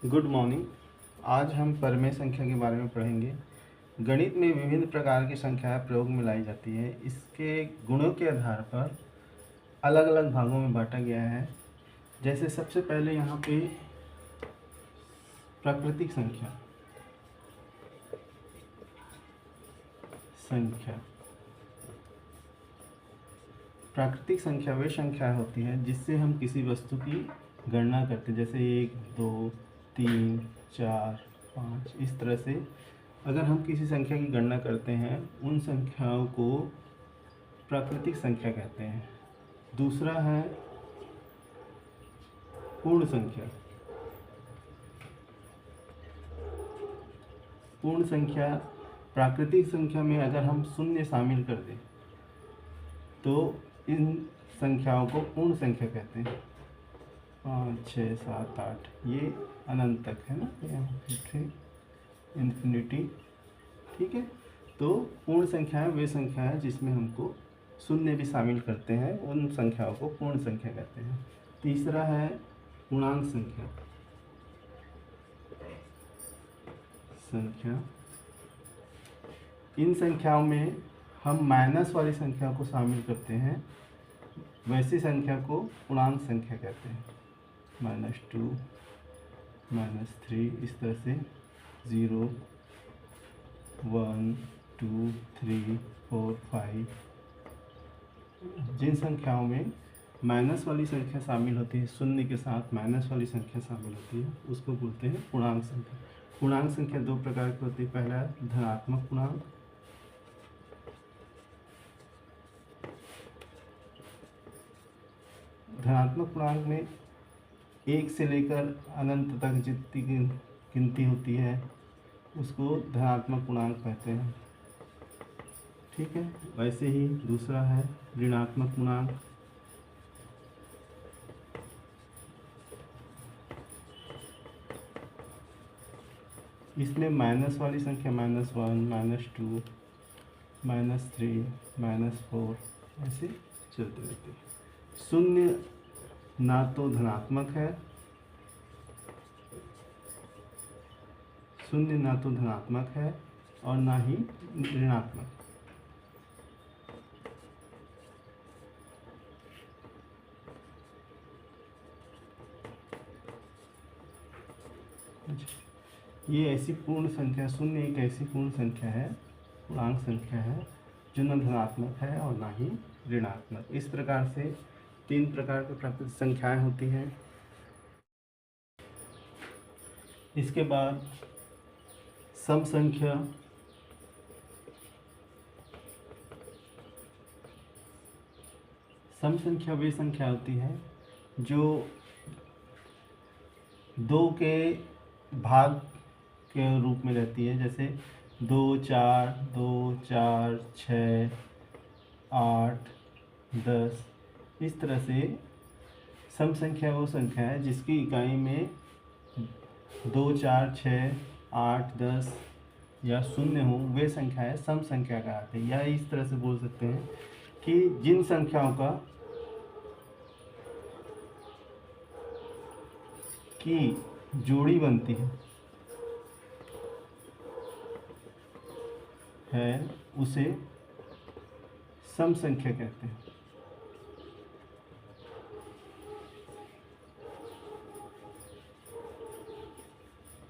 Good morning. आज हम परमेय संख्या के बारे में पढ़ेंगे। गणित में विभिन्न प्रकार की संख्याएं प्रयोग में लाई जाती है। इसके गुणों के आधार पर अलग अलग भागों में बांटा गया है। जैसे सबसे पहले यहाँ पे प्राकृतिक संख्या प्राकृतिक संख्या वे संख्या होती है जिससे हम किसी वस्तु की गणना करते हैं। जैसे 1, 2, 3, 4, 5 इस तरह से अगर हम किसी संख्या की गणना करते हैं उन संख्याओं को प्राकृतिक संख्या कहते हैं। दूसरा है पूर्ण संख्या। पूर्ण संख्या प्राकृतिक संख्या में अगर हम शून्य शामिल कर दें तो इन संख्याओं को पूर्ण संख्या कहते हैं। 5, 6, 7, 8 ये अनंत तक है ना, इन्फिनिटी। ठीक है, तो पूर्ण संख्याएं वे संख्या है जिसमें हमको शून्य भी शामिल करते हैं, उन संख्याओं को पूर्ण संख्या कहते हैं। तीसरा है पूर्णांक संख्या। इन संख्याओं में हम माइनस वाली संख्या को शामिल करते हैं, वैसी संख्या को पूर्णांक संख्या कहते हैं। -2, -3 इस तरह से 0, 1, 2, 3, 4, 5। जिन संख्याओं में माइनस वाली संख्या शामिल होती है, शून्य के साथ माइनस वाली संख्या शामिल होती है, उसको बोलते हैं पूर्णांक संख्या। पूर्णांक संख्या दो प्रकार की होती है। पहला है धनात्मक पूर्णांक। धनात्मक पूर्णांक में 1 से लेकर अनंत तक जितनी गिनती होती है उसको धनात्मक पूर्णांक कहते हैं। ठीक है, वैसे ही दूसरा है ऋणात्मक पूर्णांक। इसमें माइनस वाली संख्या -1, -2, -3, -4 ऐसे चलते रहते हैं। शून्य ना तो धनात्मक है, शून्य ना तो धनात्मक है और ना ही ऋणात्मक। ये ऐसी पूर्ण संख्या, शून्य एक ऐसी पूर्ण संख्या है, पूर्णांक संख्या है जो न धनात्मक है और ना ही ऋणात्मक। इस प्रकार से 3 प्रकार की प्राकृतिक संख्याएं होती हैं। इसके बाद सम संख्या। सम संख्या वे संख्या होती है जो 2 के भाग के रूप में रहती है। जैसे 2, 4, 2, 4, 6, 8, 10 इस तरह से सम संख्या वो संख्या है जिसकी इकाई में 2, 4, 6, 8, 10 या शून्य हो, वे संख्याएं सम संख्या कहलाती है। या इस तरह से बोल सकते हैं कि जिन संख्याओं का की जोड़ी बनती है उसे सम संख्या कहते हैं।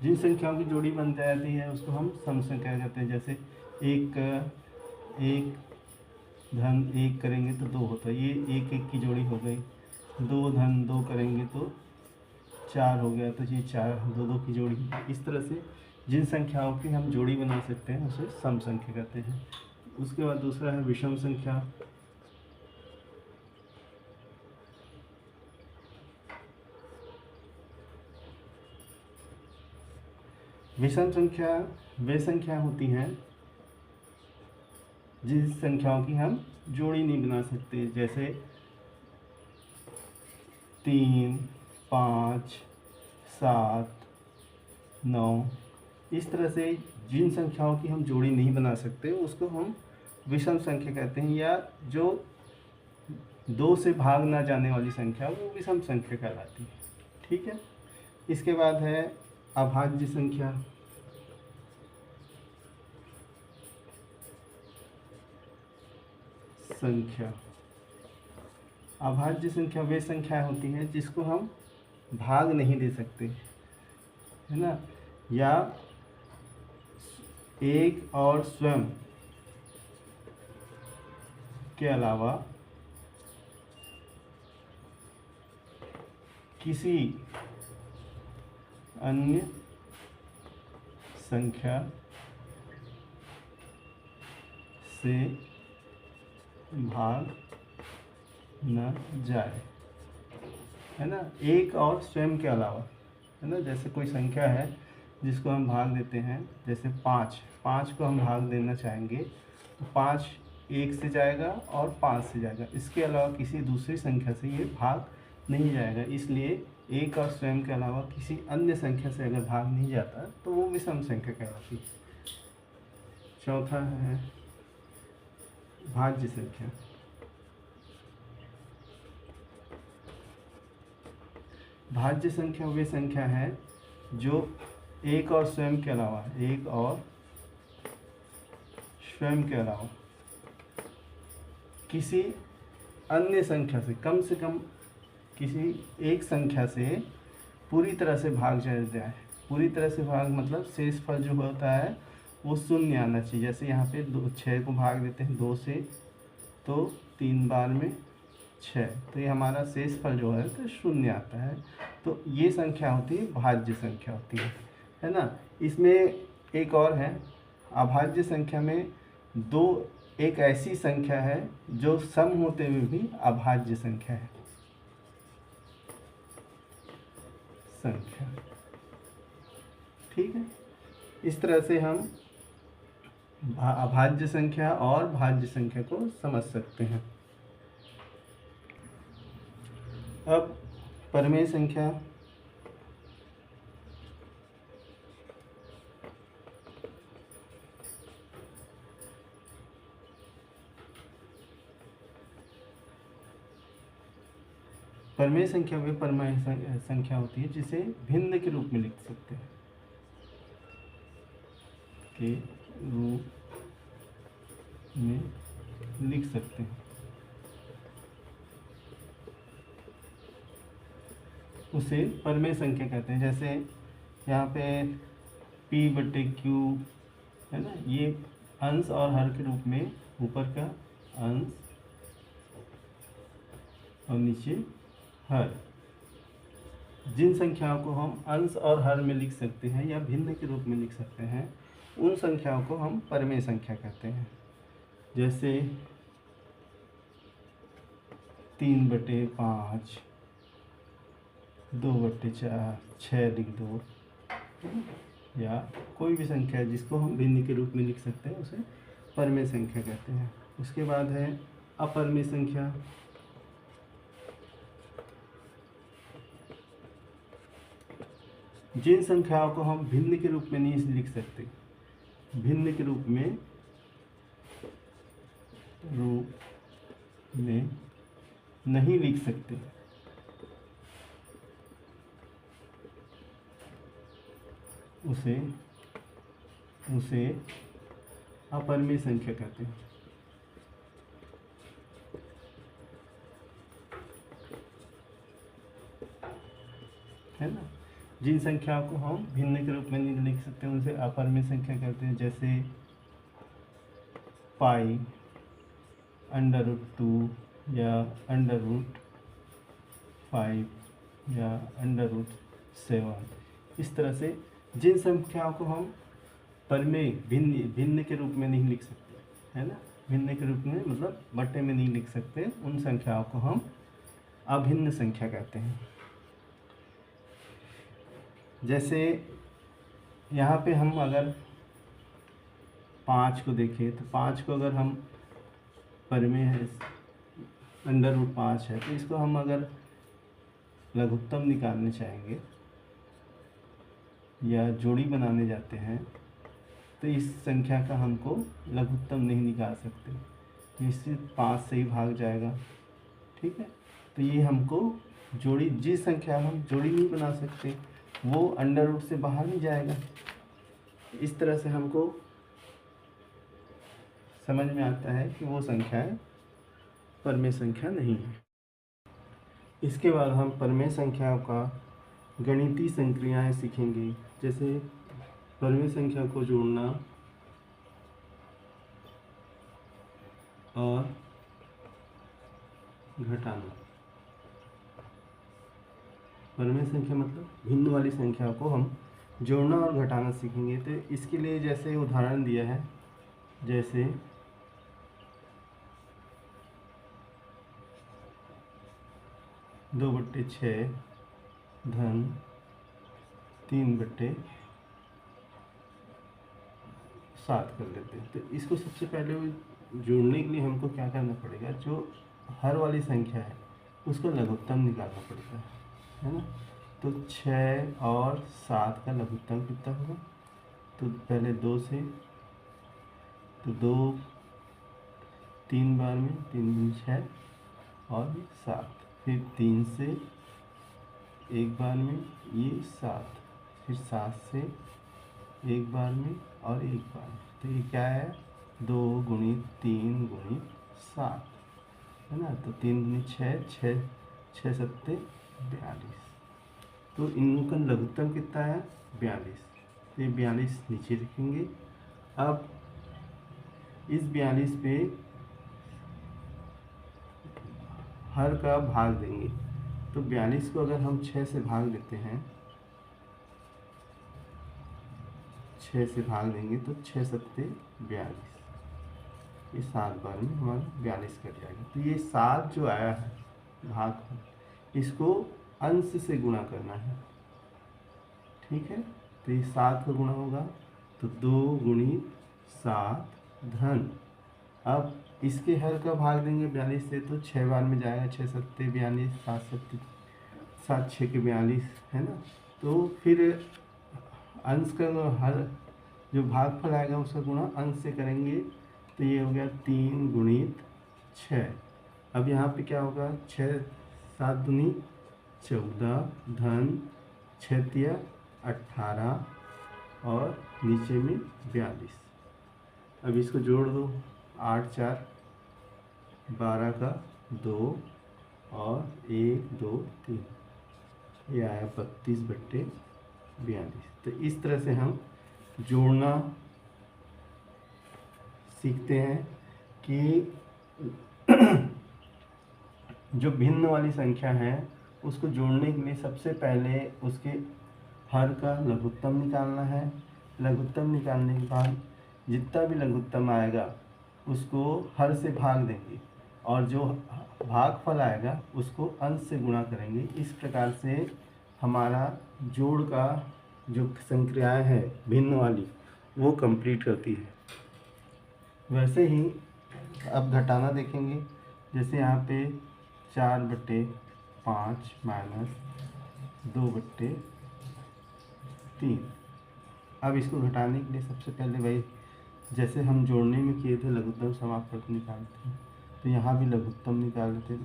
जिन संख्याओं की जोड़ी बन जाती है उसको हम सम संख्या कहते हैं। जैसे एक धन 1 करेंगे तो 2 होता है, ये 1 1 की जोड़ी हो गई। 2 धन 2 करेंगे तो 4 हो गया, तो ये 4 2 2 की जोड़ी। इस तरह से जिन संख्याओं की हम जोड़ी बना सकते हैं उसे सम संख्या कहते हैं। उसके बाद दूसरा है विषम संख्या। विषम संख्या वे संख्या होती हैं जिन संख्याओं की हम जोड़ी नहीं बना सकते। जैसे 3, 5, 7, 9 इस तरह से जिन संख्याओं की हम जोड़ी नहीं बना सकते उसको हम विषम संख्या कहते हैं। या जो 2 से भाग ना जाने वाली संख्या वो विषम संख्या कहलाती है। ठीक है, इसके बाद है अभाज्य संख्या अभाज्य संख्या वे संख्या होती है जिसको हम भाग नहीं दे सकते, है ना, या एक और स्वयं के अलावा किसी अन्य संख्या से भाग न जाए, है ना, एक और स्वयं के अलावा, है ना। जैसे कोई संख्या है जिसको हम भाग देते हैं, जैसे 5 को हम भाग देना चाहेंगे तो 5 1 से जाएगा और 5 से जाएगा, इसके अलावा किसी दूसरी संख्या से ये भाग नहीं जाएगा। इसलिए एक और स्वयं के अलावा किसी अन्य संख्या से अगर भाग नहीं जाता तो वो विषम संख्या कहलाती है। चौथा है भाज्य संख्या। भाज्य संख्या वे संख्या है जो एक और स्वयं के अलावा किसी अन्य संख्या से कम किसी एक संख्या से पूरी तरह से भाग जाए। पूरी तरह से भाग मतलब शेषफल जो होता है वो शून्य आना चाहिए। जैसे यहाँ पे 6 को भाग देते हैं 2 से तो 3 बार में 6, तो ये हमारा शेषफल जो है तो शून्य आता है। तो ये संख्या होती है भाज्य संख्या होती है ना। इसमें एक और है अभाज्य संख्या में एक ऐसी संख्या है जो सम होते हुए भी अभाज्य संख्या है। ठीक है, इस तरह से हम अभाज्य संख्या और भाज्य संख्या को समझ सकते हैं। अब परमेय संख्या। परमेय संख्या वे परमेय संख्या होती है जिसे भिन्न के रूप में लिख सकते हैं, उसे परमेय संख्या कहते हैं। जैसे यहाँ पे P/Q है ना, ये अंश और हर के रूप में, ऊपर का अंश और नीचे हर। जिन संख्याओं को हम अंश और हर में लिख सकते हैं या भिन्न के रूप में लिख सकते हैं उन संख्याओं को हम परमेय संख्या कहते हैं। जैसे 3/5, 2/4, 6 लिख दो, या कोई भी संख्या जिसको हम भिन्न के रूप में लिख सकते हैं उसे परमेय संख्या कहते हैं। उसके बाद है अपरमेय संख्या। जिन संख्याओं को हम भिन्न के रूप में नहीं लिख सकते, भिन्न के रूप में नहीं लिख सकते, उसे अपरमेय संख्या कहते हैं, है ना। जिन संख्याओं को हम भिन्न के रूप में नहीं लिख सकते उनसे अपरमेय संख्या कहते हैं। जैसे पाई, √2 या √5 या √7। इस तरह से जिन संख्याओं को हम परमेय भिन्न के रूप में नहीं लिख सकते, है ना, भिन्न के रूप में मतलब बट्टे में नहीं लिख सकते, उन संख्याओं को हम अभिन्न संख्या कहते हैं। जैसे यहाँ पे हम अगर 5 को देखें तो 5 को अगर हम परमेय है, √5 है, तो इसको हम अगर लघुत्तम निकालने चाहेंगे या जोड़ी बनाने जाते हैं तो इस संख्या का हमको लघुत्तम नहीं निकाल सकते, इससे 5 से ही भाग जाएगा। ठीक है, तो ये हमको जोड़ी, जिस संख्या हम जोड़ी नहीं बना सकते वो अंडर रूट से बाहर नहीं जाएगा। इस तरह से हमको समझ में आता है कि वो संख्याएं परमेय संख्या नहीं है। इसके बाद हम परमेय संख्याओं का गणितीय संक्रियाएं सीखेंगे, जैसे परमेय संख्या को जोड़ना और घटाना। परमेय संख्या मतलब भिन्न वाली संख्या को हम जोड़ना और घटाना सीखेंगे। तो इसके लिए जैसे उदाहरण दिया है, जैसे 2/6 धन 3/7 कर लेते हैं। तो इसको सबसे पहले जोड़ने के लिए हमको क्या करना पड़ेगा, जो हर वाली संख्या है उसका लघुत्तम निकालना पड़ता है ना। तो 6 और 7 का लघुत्तम कितना होगा, तो पहले 2 से, तो 2 3 बार में, 3 दूनी 6 और 7, फिर 3 से एक बार में ये 7, फिर 7 से एक बार में और एक बार में। तो ये क्या है, 2 गुणित 3 गुणित 7 है ना। तो 3 दूनी 6, 6 सत्ते 42। तो इनका लघुत्तम कितना है, 42। तो ये 42 नीचे रखेंगे। अब इस 42 पे हर का भाग देंगे। तो 42 को अगर हम 6 से भाग देते हैं, 6 से भाग देंगे तो 6 सत्ते 42, ये 7 बार में हमारा 42 कट जाएगा। तो ये 7 जो आया है भाग, इसको अंश से गुणा करना है, ठीक है। तो ये 7 का गुणा होगा, तो 2 गुणित 7 धन, अब इसके हर का भाग देंगे 42 से, तो 6 बार में जाएगा, 6 सत्ते 42, 7 सत्ते 7 6 के 42 है ना। तो फिर अंश का हर जो भागफल आएगा उसका गुणा अंश से करेंगे, तो ये हो गया 3 गुणित 6। अब यहाँ पे क्या होगा, 6 7 दूनी 14 धन 6 तिया 18 और नीचे में 42। अब इसको जोड़ दो, 8 4 12 का 2 और 1 2 3, ये आया 32/42। तो इस तरह से हम जोड़ना सीखते हैं कि जो भिन्न वाली संख्या है उसको जोड़ने के लिए सबसे पहले उसके हर का लघुत्तम निकालना है। लघुत्तम निकालने के बाद जितना भी लघुत्तम आएगा उसको हर से भाग देंगे और जो भागफल आएगा उसको अंश से गुणा करेंगे। इस प्रकार से हमारा जोड़ का जो संक्रियाएं हैं भिन्न वाली वो कंप्लीट करती है। वैसे ही अब घटाना देखेंगे, जैसे यहाँ पे 4/5 माइनस 2/3। अब इसको घटाने के लिए सबसे पहले वही जैसे हम जोड़ने में किए थे लघुत्तम समापवर्ग निकालते हैं, तो यहाँ भी लघुत्तम निकाल लेते थे।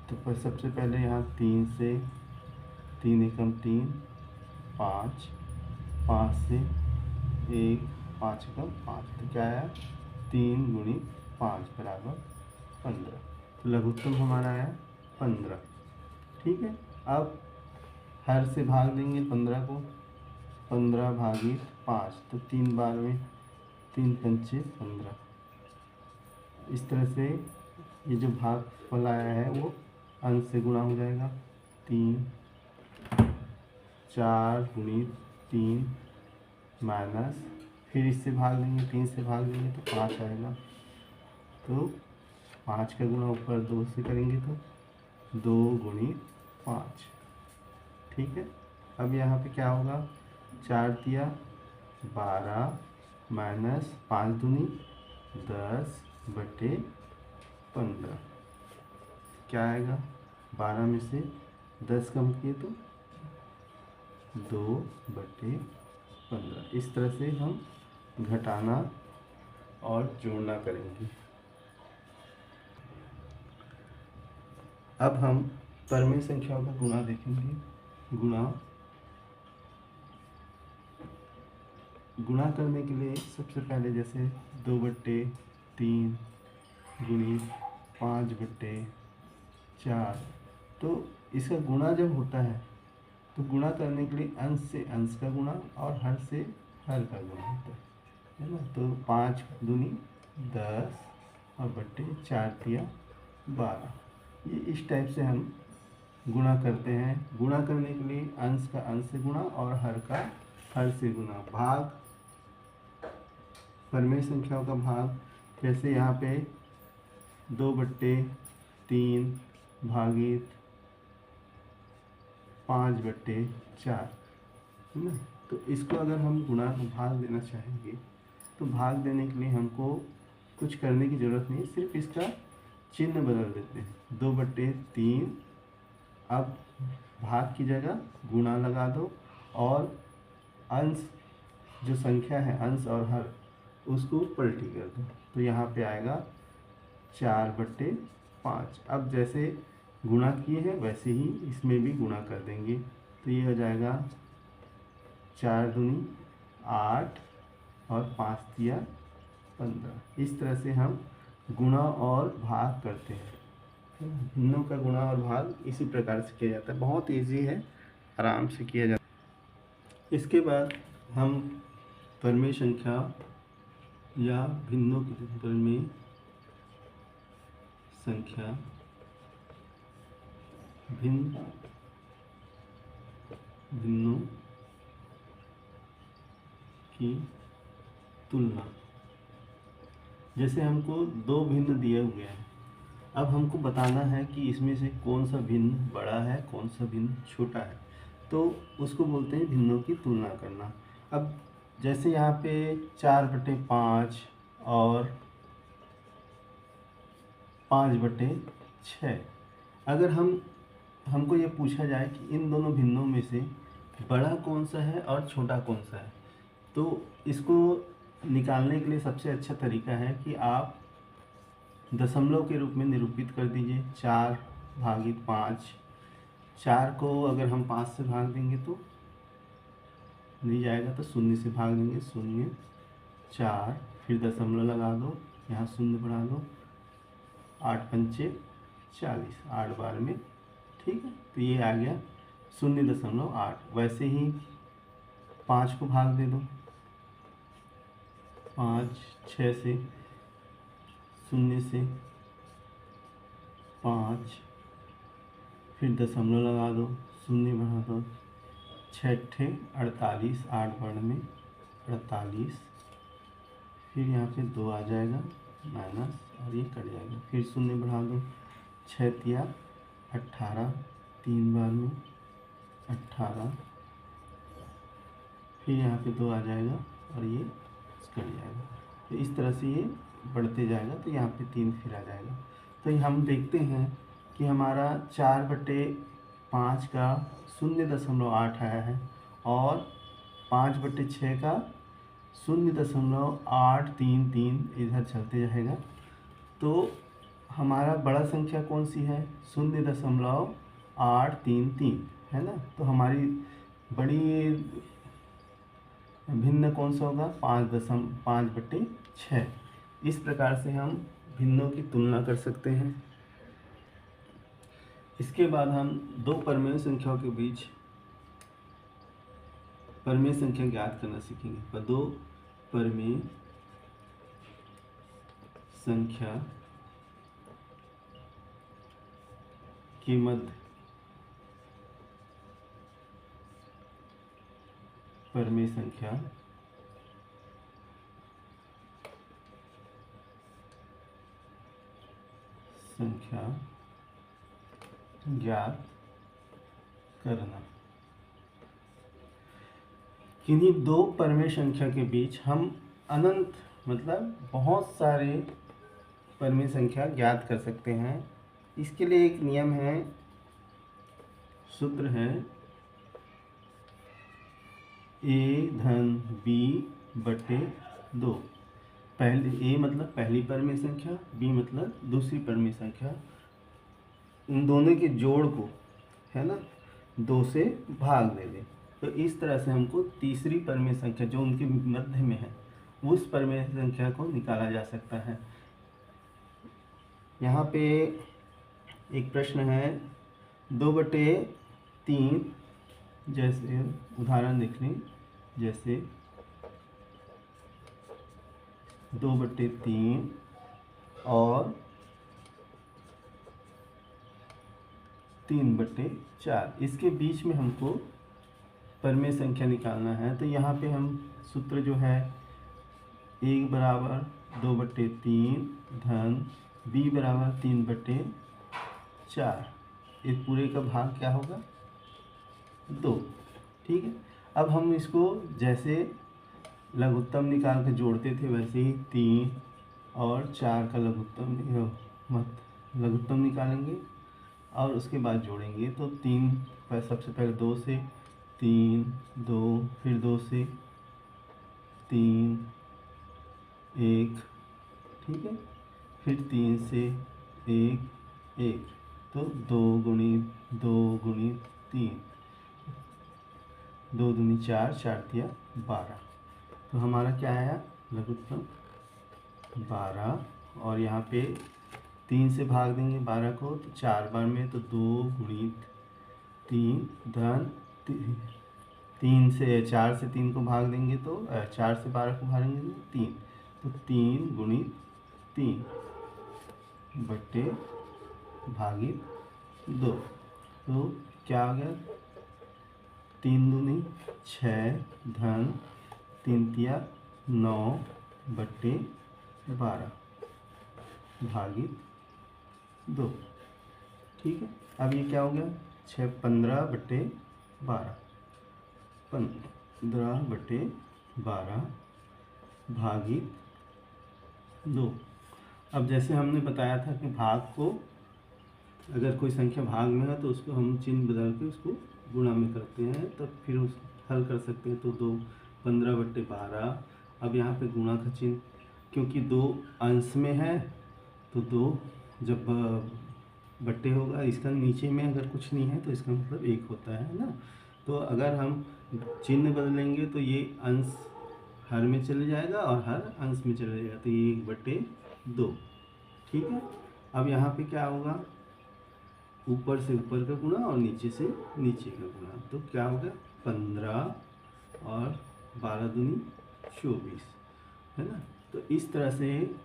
तो सबसे पहले यहाँ 3 से 3 एकम 3 5, 5 से 1 5 एकम 5, तो क्या आया 3 गुणित 5 बराबर 15। तो लघुत्तम हमारा आया 15, ठीक है। अब हर से भाग देंगे 15 को, 15 भागित 5, तो 3 बार में 3 पंचे 15। इस तरह से ये जो भागफल आया है वो अंश से गुणा हो जाएगा। 3 4 गुणित 3 माइनस, फिर इससे भाग देंगे, 3 से भाग देंगे तो 5 आएगा। तो 5 का गुणा ऊपर 2 से करेंगे तो 2 गुणित 5, ठीक है। अब यहाँ पे क्या होगा, 4 तिया 12 माइनस 5 दूनी 10/15, क्या आएगा, 12 में से 10 कम किए तो 2/15। इस तरह से हम घटाना और जोड़ना करेंगे। अब हम परमेय संख्याओं का गुणा देखेंगे। गुणा गुणा करने के लिए सबसे पहले जैसे 2/3 गुणी 5/4, तो इसका गुणा जब होता है तो गुणा करने के लिए अंश से अंश का गुणा और हर से हर का गुणा होता है ना। तो 5 दूनी 10 और बट्टे 4 तिया 12, ये इस टाइप से हम गुणा करते हैं। गुणा करने के लिए अंश का अंश से गुणा और हर का हर से गुणा। भाग, परिमेय संख्याओं का भाग, जैसे यहाँ पे 2/3 भागित 5/4 है ना। तो इसको अगर हम गुणा भाग देना चाहेंगे तो भाग देने के लिए हमको कुछ करने की ज़रूरत नहीं, सिर्फ इसका चिन्ह बदल देते हैं। 2/3, अब भाग की जगह गुणा लगा दो और अंश जो संख्या है अंश और हर उसको पलटी कर दो, तो यहाँ पे आएगा 4/5। अब जैसे गुणा किए हैं वैसे ही इसमें भी गुणा कर देंगे, तो ये हो जाएगा 4 दूनी 8 और 5 तिया 15। इस तरह से हम गुणा और भाग करते हैं। भिन्नों का गुणा और भाग इसी प्रकार से किया जाता है, बहुत इजी है, आराम से किया जाता है। इसके बाद हम परिमेय संख्या या भिन्नों की परिमेय संख्या भिन्नों की तुलना। जैसे हमको दो भिन्न दिए हुए हैं, अब हमको बताना है कि इसमें से कौन सा भिन्न बड़ा है कौन सा भिन्न छोटा है, तो उसको बोलते हैं भिन्नों की तुलना करना। अब जैसे यहाँ पे 4/5 और 5/6, अगर हमको ये पूछा जाए कि इन दोनों भिन्नों में से बड़ा कौन सा है और छोटा कौन सा है, तो इसको निकालने के लिए सबसे अच्छा तरीका है कि आप दशमलव के रूप में निरूपित कर दीजिए। 4/5, 4 को अगर हम 5 से भाग देंगे तो नहीं जाएगा, तो 0 से भाग देंगे, 0 4, फिर दशमलव लगा दो, यहाँ 0 बढ़ा दो, 8 पंचे 40, 8 बार में, ठीक है, तो ये आ गया 0.8। वैसे ही 5 को भाग दे दो, 5 6 से, 0 से 5, फिर दशमलव लगा दो, 0 बढ़ा दो, 6 48, 8 बार में 48, फिर यहाँ पे 2 आ जाएगा माइनस और ये कट जाएगा, फिर 0 बढ़ा दो, 6 तिया 18, 3 बार में 18, फिर यहाँ पे 2 आ जाएगा और ये कट जाएगा। तो इस तरह से ये बढ़ते जाएगा, तो यहाँ पे 3 फिर आ जाएगा। तो हम देखते हैं कि हमारा 4/5 का 0.8 आया है और 5/6 का 0.833 इधर चलते जाएगा। तो हमारा बड़ा संख्या कौन सी है? 0.833 है ना। तो हमारी बड़ी भिन्न कौन सा होगा? 5/6। इस प्रकार से हम भिन्नों की तुलना कर सकते हैं। इसके बाद हम दो परिमेय संख्याओं के बीच परिमेय संख्या ज्ञात करना सीखेंगे। दो परिमेय संख्या के मध्य परिमेय संख्या ज्ञात करना। किन्हीं दो परिमेय संख्या के बीच हम अनंत मतलब बहुत सारे परिमेय संख्या ज्ञात कर सकते हैं। इसके लिए एक नियम है, सूत्र है a/b/2। पहले a मतलब पहली परिमेय संख्या, b मतलब दूसरी परिमेय संख्या, इन दोनों के जोड़ को है ना 2 से भाग दे दें। तो इस तरह से हमको तीसरी परमेय संख्या जो उनके मध्य में है उस परमेय संख्या को निकाला जा सकता है। यहाँ पे एक प्रश्न है 2/3, जैसे उदाहरण देख लें, जैसे 2/3 और 3/4, इसके बीच में हमको परमेय संख्या निकालना है। तो यहाँ पे हम सूत्र जो है 1 बराबर 2/3 धन b बराबर 3/4, इस पूरे का भाग क्या होगा 2। ठीक है, अब हम इसको जैसे लघुत्तम निकाल के जोड़ते थे वैसे ही 3 और 4 का लघुत्तम निकालेंगे और उसके बाद जोड़ेंगे। तो 3 पर सबसे पहले 2 से 3, 2, फिर 2 से 3, 1, ठीक है, फिर 3 से 1, 1, तो 2 गुणित 2 गुणित 3, 2 दूनी 4, 4 तिया 12, तो हमारा क्या आया लघुत्तम 12। और यहाँ पे 3 से भाग देंगे 12 को, तो 4 बार में, तो 2 गुणित 3 धन 3 से 4 से 3 को भाग देंगे तो 4 से 12 को भागेंगे तो 3, तो 3 गुणित 3 बट्टे भागित 2, तो क्या हो गया 3 दूनी 6 धन 3 तिया 9 बट्टे 12 भागित 2। ठीक है, अब ये क्या हो गया 6 15/12, 15/12 भागित 2। अब जैसे हमने बताया था कि भाग को अगर कोई संख्या भाग में है तो उसको हम चिन्ह बदल के उसको गुणा में करते हैं, तो फिर उस हल कर सकते हैं। तो 2 15/12, अब यहाँ पे गुणा का चिन्ह, क्योंकि 2 अंश में है तो 2 जब बट्टे होगा, इसका नीचे में अगर कुछ नहीं है तो इसका मतलब 1 होता है ना। तो अगर हम चिन्ह बदलेंगे तो ये अंश हर में चले जाएगा और हर अंश में चले जाएगा, तो ये 1/2। ठीक है, अब यहाँ पे क्या होगा ऊपर से ऊपर का गुणा और नीचे से नीचे का गुणा, तो क्या होगा 15 और 12 दूनी 24, है ना। तो इस तरह से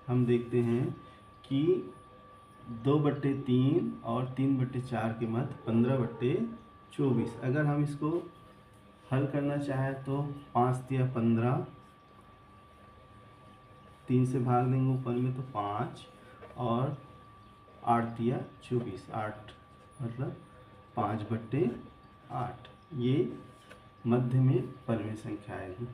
हम देखते हैं कि 2/3 और 3/4 के मध्य 15/24। अगर हम इसको हल करना चाहें तो 5 तिया 15, 3 से भाग देंगे ऊपर में तो 5 और 8 तिया 24, 8 मतलब 5/8, ये मध्य में परमेय संख्या आएगी।